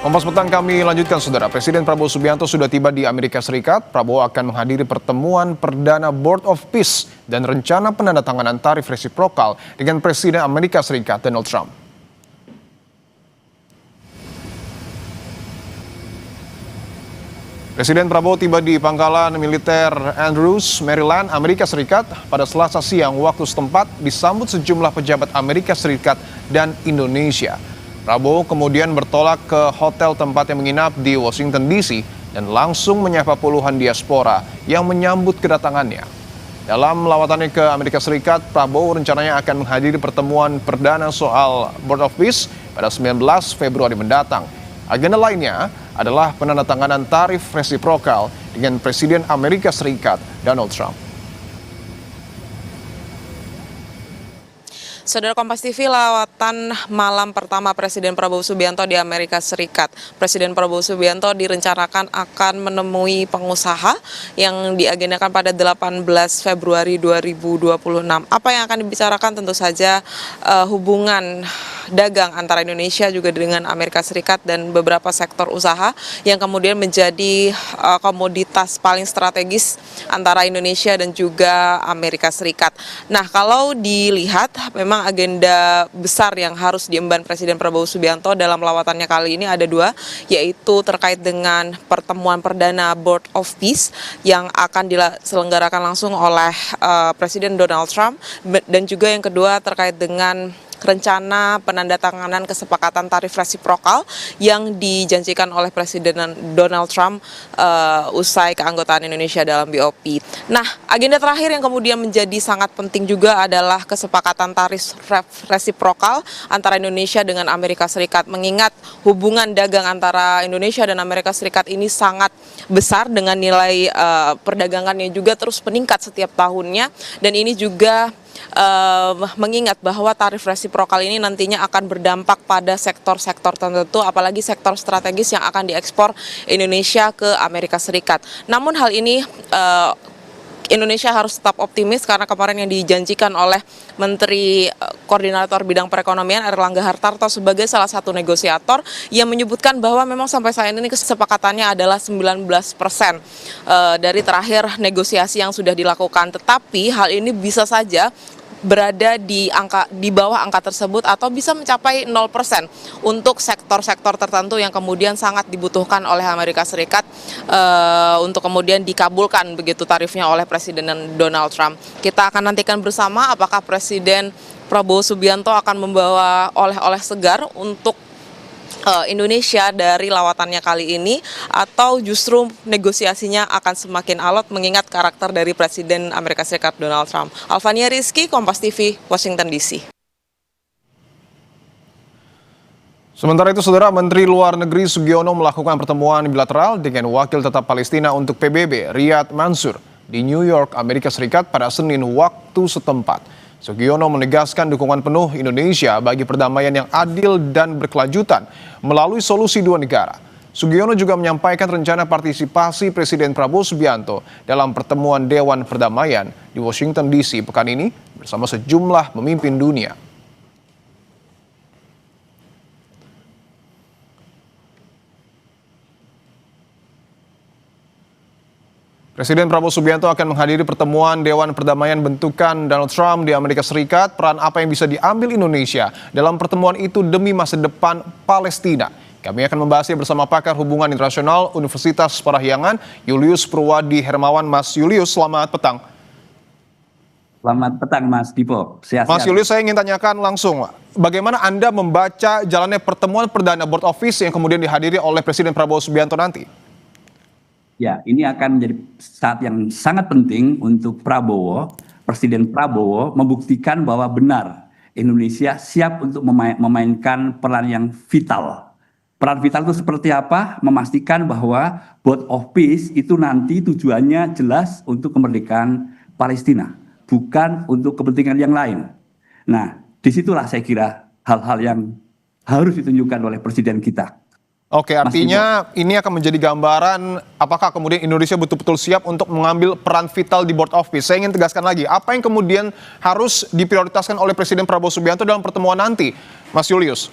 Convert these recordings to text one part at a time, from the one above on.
Kompas Petang kami lanjutkan, Saudara. Presiden Prabowo Subianto sudah tiba di Amerika Serikat. Prabowo akan menghadiri pertemuan perdana Board of Peace dan rencana penandatanganan tarif resiprokal dengan Presiden Amerika Serikat Donald Trump. Presiden Prabowo tiba di Pangkalan Militer Andrews, Maryland, Amerika Serikat pada Selasa siang waktu setempat, disambut sejumlah pejabat Amerika Serikat dan Indonesia. Prabowo kemudian bertolak ke hotel tempat yang menginap di Washington DC dan langsung menyapa puluhan diaspora yang menyambut kedatangannya. Dalam lawatannya ke Amerika Serikat, Prabowo rencananya akan menghadiri pertemuan perdana soal Board of Peace pada 19 Februari mendatang. Agenda lainnya adalah penandatanganan tarif resiprokal dengan Presiden Amerika Serikat Donald Trump. Saudara Kompas TV, lawatan malam pertama Presiden Prabowo Subianto di Amerika Serikat. Presiden Prabowo Subianto direncanakan akan menemui pengusaha yang diagendakan pada 18 Februari 2026. Apa yang akan dibicarakan? Tentu saja hubungan dagang antara Indonesia juga dengan Amerika Serikat dan beberapa sektor usaha yang kemudian menjadi komoditas paling strategis antara Indonesia dan juga Amerika Serikat. Nah, kalau dilihat memang agenda besar yang harus diemban Presiden Prabowo Subianto dalam lawatannya kali ini ada dua, yaitu terkait dengan pertemuan perdana Board of Peace yang akan diselenggarakan langsung oleh Presiden Donald Trump, dan juga yang kedua terkait dengan rencana penandatanganan kesepakatan tarif resiprokal yang dijanjikan oleh Presiden Donald Trump usai keanggotaan Indonesia dalam BOP. Nah, agenda terakhir yang kemudian menjadi sangat penting juga adalah kesepakatan tarif resiprokal antara Indonesia dengan Amerika Serikat, mengingat hubungan dagang antara Indonesia dan Amerika Serikat ini sangat besar dengan nilai perdagangannya juga terus meningkat setiap tahunnya, dan ini juga mengingat bahwa tarif resiprokal ini nantinya akan berdampak pada sektor-sektor tertentu, apalagi sektor strategis yang akan diekspor Indonesia ke Amerika Serikat. Namun hal ini Indonesia harus tetap optimis karena kemarin yang dijanjikan oleh Menteri Koordinator Bidang Perekonomian Airlangga Hartarto sebagai salah satu negosiator yang menyebutkan bahwa memang sampai saat ini kesepakatannya adalah 19% dari terakhir negosiasi yang sudah dilakukan. Tetapi hal ini bisa saja berada di bawah angka tersebut atau bisa mencapai 0% untuk sektor-sektor tertentu yang kemudian sangat dibutuhkan oleh Amerika Serikat untuk kemudian dikabulkan begitu tarifnya oleh Presiden Donald Trump. Kita akan nantikan bersama apakah Presiden Prabowo Subianto akan membawa oleh-oleh segar untuk Indonesia dari lawatannya kali ini, atau justru negosiasinya akan semakin alot mengingat karakter dari Presiden Amerika Serikat Donald Trump. Alvania Rizky, Kompas TV, Washington DC. Sementara itu, Saudara, Menteri Luar Negeri Sugiono melakukan pertemuan bilateral dengan Wakil Tetap Palestina untuk PBB, Riyad Mansur, di New York, Amerika Serikat pada Senin waktu setempat. Sugiono menegaskan dukungan penuh Indonesia bagi perdamaian yang adil dan berkelanjutan melalui solusi dua negara. Sugiono juga menyampaikan rencana partisipasi Presiden Prabowo Subianto dalam pertemuan Dewan Perdamaian di Washington DC pekan ini bersama sejumlah pemimpin dunia. Presiden Prabowo Subianto akan menghadiri pertemuan Dewan Perdamaian bentukan Donald Trump di Amerika Serikat. Peran apa yang bisa diambil Indonesia dalam pertemuan itu demi masa depan Palestina? Kami akan membahasnya bersama pakar hubungan internasional Universitas Parahyangan, Julius Purwadi Hermawan. Mas Julius, selamat petang. Selamat petang, Mas Dipo. Sehat-sehat. Mas Julius, saya ingin tanyakan langsung, bagaimana Anda membaca jalannya pertemuan perdana Board of Peace yang kemudian dihadiri oleh Presiden Prabowo Subianto nanti? Ya, ini akan menjadi saat yang sangat penting untuk Presiden Prabowo membuktikan bahwa benar Indonesia siap untuk memainkan peran yang vital. Peran vital itu seperti apa? Memastikan bahwa Board of Peace itu nanti tujuannya jelas untuk kemerdekaan Palestina, bukan untuk kepentingan yang lain. Nah, disitulah saya kira hal-hal yang harus ditunjukkan oleh Presiden kita. Oke, artinya ini akan menjadi gambaran apakah kemudian Indonesia betul-betul siap untuk mengambil peran vital di Board of Peace. Saya ingin tegaskan lagi, apa yang kemudian harus diprioritaskan oleh Presiden Prabowo Subianto dalam pertemuan nanti, Mas Julius?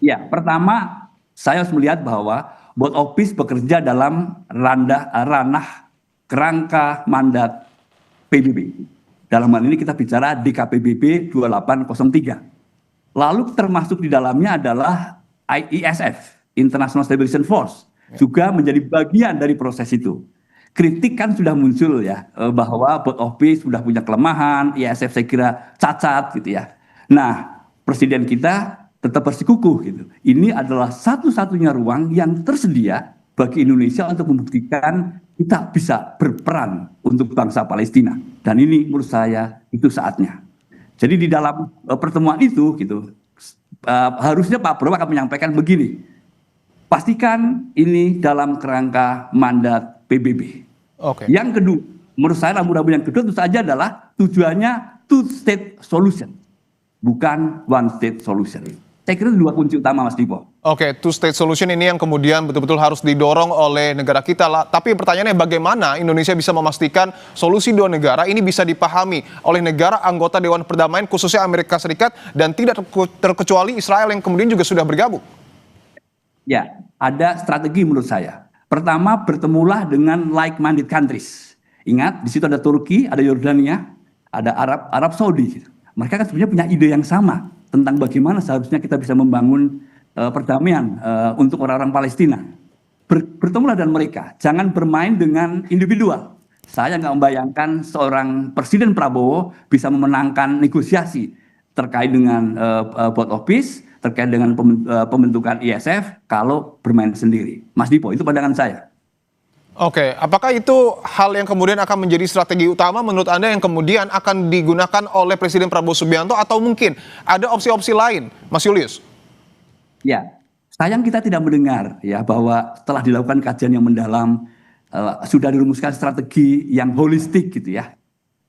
Ya, pertama saya harus melihat bahwa board of peace bekerja dalam ranah kerangka mandat PBB. Dalam hal ini kita bicara DKPBB 2803. Lalu termasuk di dalamnya adalah ISF, International Stabilization Force, juga menjadi bagian dari proses itu. Kritik kan sudah muncul ya, bahwa board of peace sudah punya kelemahan, ISF saya kira cacat gitu ya. Nah, presiden kita tetap bersikukuh gitu. Ini adalah satu-satunya ruang yang tersedia bagi Indonesia untuk membuktikan kita bisa berperan untuk bangsa Palestina. Dan ini menurut saya itu saatnya. Jadi di dalam pertemuan itu gitu, harusnya Pak Prabowo akan menyampaikan begini, pastikan ini dalam kerangka mandat PBB. Yang kedua, menurut saya rambu-rambu yang kedua tentu saja adalah tujuannya two-state solution, bukan one-state solution. Saya kira itu dua kunci utama, Mas Dipo. Oke, two-state solution ini yang kemudian betul-betul harus didorong oleh negara kita lah. Tapi pertanyaannya bagaimana Indonesia bisa memastikan solusi dua negara ini bisa dipahami oleh negara anggota Dewan Perdamaian khususnya Amerika Serikat dan tidak terkecuali Israel yang kemudian juga sudah bergabung? Ya, ada strategi menurut saya. Pertama, bertemulah dengan like-minded countries. Ingat, di situ ada Turki, ada Yordania, ada Arab Saudi. Mereka kan sebenarnya punya ide yang sama tentang bagaimana seharusnya kita bisa membangun perdamaian untuk orang-orang Palestina. Bertemulah dengan mereka, jangan bermain dengan individual. Saya nggak membayangkan seorang Presiden Prabowo bisa memenangkan negosiasi terkait dengan board of peace, terkait dengan pembentukan ISF kalau bermain sendiri. Mas Dipo, itu pandangan saya. Oke, apakah itu hal yang kemudian akan menjadi strategi utama menurut Anda yang kemudian akan digunakan oleh Presiden Prabowo Subianto atau mungkin ada opsi-opsi lain, Mas Julius? Ya, sayang kita tidak mendengar ya bahwa setelah dilakukan kajian yang mendalam sudah dirumuskan strategi yang holistik gitu ya.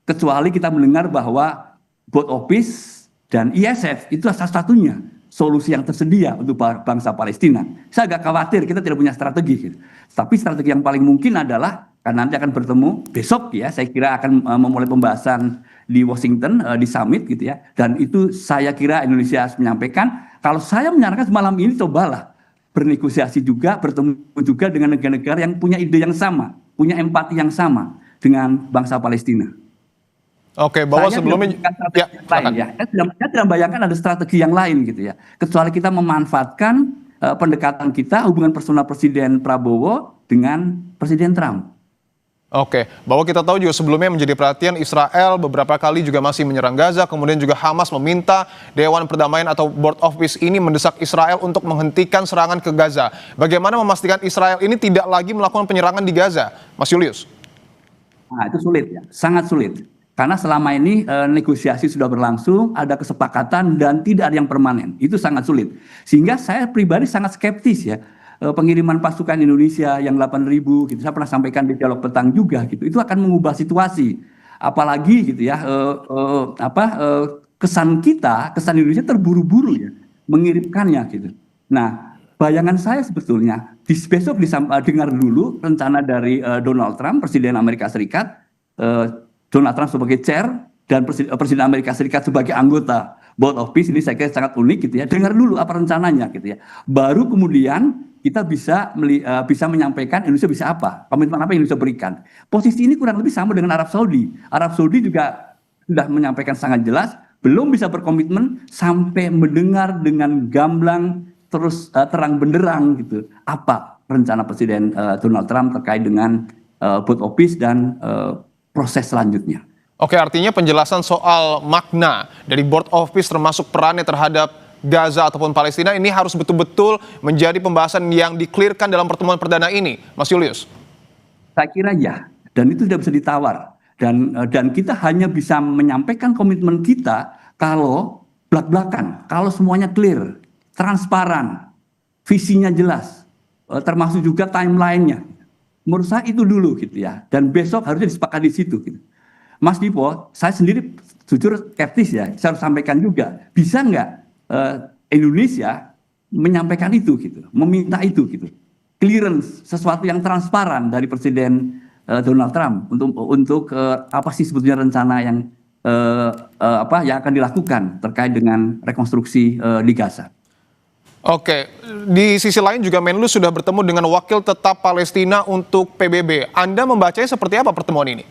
Kecuali kita mendengar bahwa board of peace dan ISF itu satu-satunya solusi yang tersedia untuk bangsa Palestina. Saya agak khawatir kita tidak punya strategi gitu. Tapi strategi yang paling mungkin adalah karena nanti akan bertemu besok ya, saya kira akan memulai pembahasan di Washington di summit gitu ya. Dan itu saya kira Indonesia harus menyampaikan, kalau saya menyarankan malam ini cobalah bernegosiasi juga, bertemu juga dengan negara-negara yang punya ide yang sama, punya empati yang sama dengan bangsa Palestina. Oke, bahwa sebelumnya saya tidak bayangkan ada strategi yang lain gitu ya. Kecuali kita memanfaatkan pendekatan kita, hubungan personal Presiden Prabowo dengan Presiden Trump. Oke, bahwa kita tahu juga sebelumnya menjadi perhatian Israel beberapa kali juga masih menyerang Gaza, kemudian juga Hamas meminta Dewan Perdamaian atau Board of Peace ini mendesak Israel untuk menghentikan serangan ke Gaza. Bagaimana memastikan Israel ini tidak lagi melakukan penyerangan di Gaza, Mas Julius? Nah, itu sulit ya, sangat sulit. Karena selama ini negosiasi sudah berlangsung, ada kesepakatan dan tidak ada yang permanen. Itu sangat sulit. Sehingga saya pribadi sangat skeptis ya. Pengiriman pasukan Indonesia yang 8.000 gitu, saya pernah sampaikan di dialog petang juga gitu. Itu akan mengubah situasi. Apalagi gitu ya, kesan Indonesia terburu-buru ya, mengirimkannya gitu. Nah, bayangan saya sebetulnya besok dengar dulu rencana dari Donald Trump, Presiden Amerika Serikat. Donald Trump sebagai chair dan Presiden Amerika Serikat sebagai anggota Board of Peace, ini saya kira sangat unik gitu ya. Dengar dulu apa rencananya gitu ya. Baru kemudian kita bisa menyampaikan Indonesia bisa apa, komitmen apa yang Indonesia berikan. Posisi ini kurang lebih sama dengan Arab Saudi. Arab Saudi juga sudah menyampaikan sangat jelas, belum bisa berkomitmen sampai mendengar dengan gamblang terus terang benderang gitu apa rencana Presiden Donald Trump terkait dengan Board of Peace dan proses selanjutnya. Oke, artinya penjelasan soal makna dari Board of Peace termasuk perannya terhadap Gaza ataupun Palestina ini harus betul-betul menjadi pembahasan yang diklirkan dalam pertemuan perdana ini, Mas Julius? Saya kira ya, dan itu tidak bisa ditawar. Dan kita hanya bisa menyampaikan komitmen kita kalau belak-belakan, kalau semuanya clear, transparan, visinya jelas, termasuk juga timeline-nya. Menurut saya itu dulu gitu ya, dan besok harusnya disepakati di situ gitu. Mas Dipo, saya sendiri jujur skeptis ya, saya harus sampaikan juga, bisa nggak Indonesia menyampaikan itu gitu, meminta itu gitu, clearance sesuatu yang transparan dari Presiden Donald Trump untuk apa sih sebetulnya rencana yang akan dilakukan terkait dengan rekonstruksi di Gaza. Oke, di sisi lain juga Menlu sudah bertemu dengan wakil tetap Palestina untuk PBB. Anda membacanya seperti apa pertemuan ini?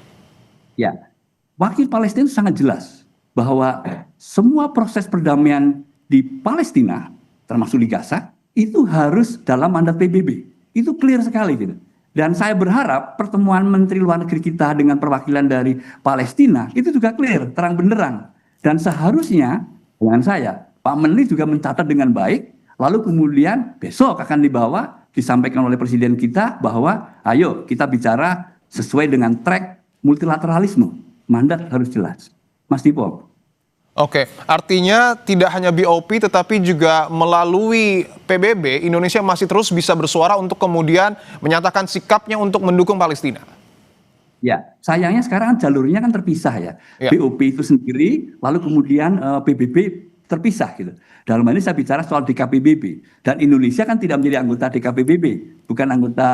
Ya, wakil Palestina sangat jelas bahwa semua proses perdamaian di Palestina, termasuk di Gaza, itu harus dalam mandat PBB. Itu clear sekali gitu. Dan saya berharap pertemuan Menteri Luar Negeri kita dengan perwakilan dari Palestina itu juga clear, terang benderang. Dan seharusnya dengan saya, Pak Menli juga mencatat dengan baik, lalu kemudian besok akan disampaikan oleh Presiden kita bahwa ayo kita bicara sesuai dengan track multilateralisme. Mandat harus jelas. Mas Dipo. Oke, artinya tidak hanya BOP tetapi juga melalui PBB, Indonesia masih terus bisa bersuara untuk kemudian menyatakan sikapnya untuk mendukung Palestina. Ya, sayangnya sekarang jalurnya kan terpisah ya. Ya. BOP itu sendiri, lalu kemudian PBB terpisah gitu. Dalam hal ini saya bicara soal DKPBB. Dan Indonesia kan tidak menjadi anggota DKPBB, bukan anggota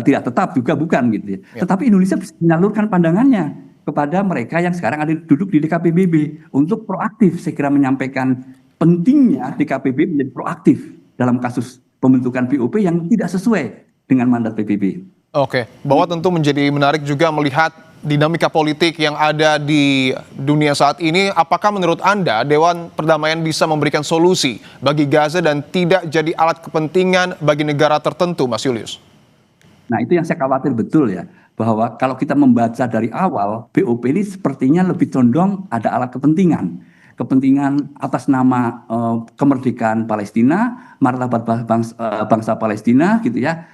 tidak tetap juga bukan gitu ya. Ya. Tetapi Indonesia bisa menyalurkan pandangannya kepada mereka yang sekarang ada duduk di DKPBB untuk proaktif segera menyampaikan pentingnya DKPBB menjadi proaktif dalam kasus pembentukan BOP yang tidak sesuai dengan mandat PBB. Oke, bahwa tentu menjadi menarik juga melihat dinamika politik yang ada di dunia saat ini. Apakah menurut Anda Dewan Perdamaian bisa memberikan solusi bagi Gaza dan tidak jadi alat kepentingan bagi negara tertentu, Mas Julius? Nah, itu yang saya khawatir betul ya, bahwa kalau kita membaca dari awal, BOP ini sepertinya lebih condong ada alat kepentingan. Kepentingan atas nama kemerdekaan Palestina, martabat bangsa Palestina gitu ya.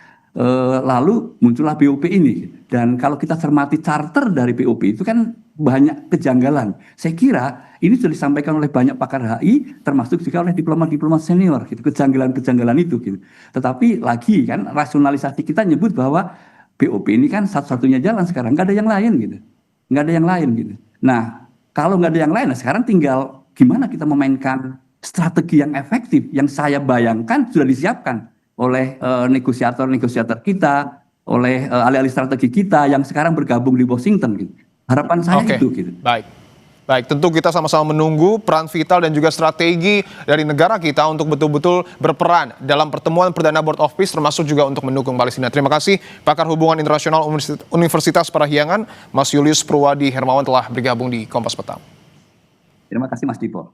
Lalu muncullah BOP ini. Dan kalau kita cermati charter dari BOP itu kan banyak kejanggalan. Saya kira ini sudah disampaikan oleh banyak pakar HI, termasuk juga oleh diplomat-diplomat senior, gitu, kejanggalan-kejanggalan itu. Gitu. Tetapi lagi kan rasionalisasi kita nyebut bahwa BOP ini kan satu-satunya jalan sekarang, nggak ada yang lain gitu, nggak ada yang lain gitu. Nah, kalau nggak ada yang lain, nah sekarang tinggal gimana kita memainkan strategi yang efektif, yang saya bayangkan sudah disiapkan oleh negosiator-negosiator kita, oleh ahli-ahli strategi kita yang sekarang bergabung di Washington gitu. Harapan saya itu gitu. Baik, tentu kita sama-sama menunggu peran vital dan juga strategi dari negara kita untuk betul-betul berperan dalam pertemuan Perdana Board of Peace termasuk juga untuk mendukung Palestina. Terima kasih Pakar Hubungan Internasional Universitas Parahyangan, Mas Julius Purwadi Hermawan telah bergabung di Kompas Petang. Terima kasih Mas Dipo.